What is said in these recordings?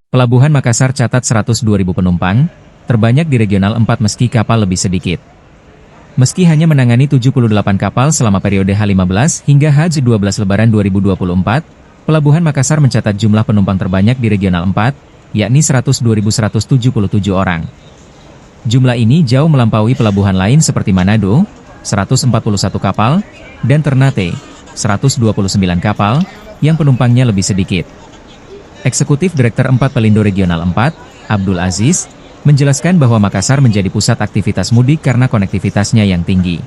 Pelabuhan Makassar catat 102.000 penumpang, terbanyak di Regional 4 meski kapal lebih sedikit. Meski hanya menangani 78 kapal selama periode H15 hingga H12 Lebaran 2024, Pelabuhan Makassar mencatat jumlah penumpang terbanyak di Regional 4, yakni 102.177 orang. Jumlah ini jauh melampaui pelabuhan lain seperti Manado, 141 kapal, dan Ternate, 129 kapal, yang penumpangnya lebih sedikit. Eksekutif Direktur 4 Pelindo Regional 4, Abdul Aziz, menjelaskan bahwa Makassar menjadi pusat aktivitas mudik karena konektivitasnya yang tinggi.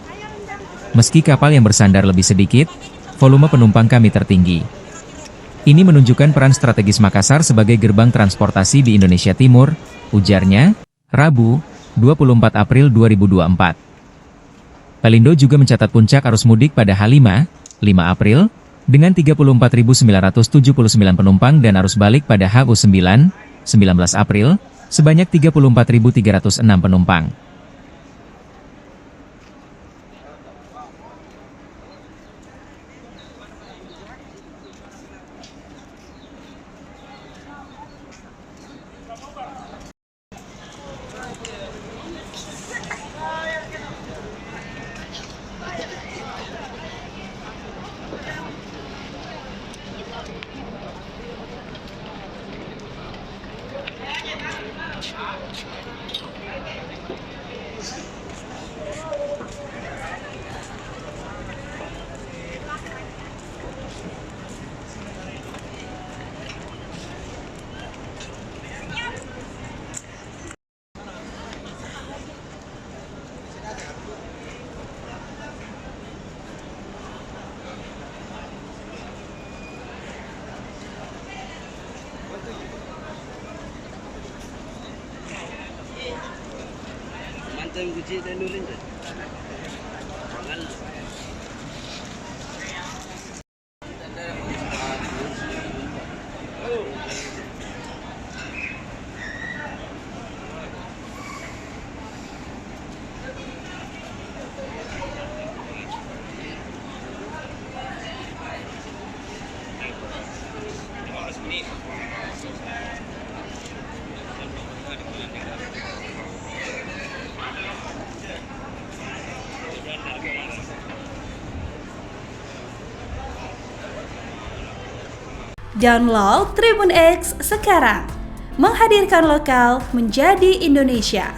Meski kapal yang bersandar lebih sedikit, volume penumpang kami tertinggi. Ini menunjukkan peran strategis Makassar sebagai gerbang transportasi di Indonesia Timur, ujarnya, Rabu, 24 April 2024. Pelindo juga mencatat puncak arus mudik pada H5, 5 April, dengan 34.979 penumpang dan arus balik pada HU9, 19 April, sebanyak 34.306 penumpang. Mantan kucing dan nulin tu. Download Tribun X sekarang, menghadirkan lokal menjadi Indonesia.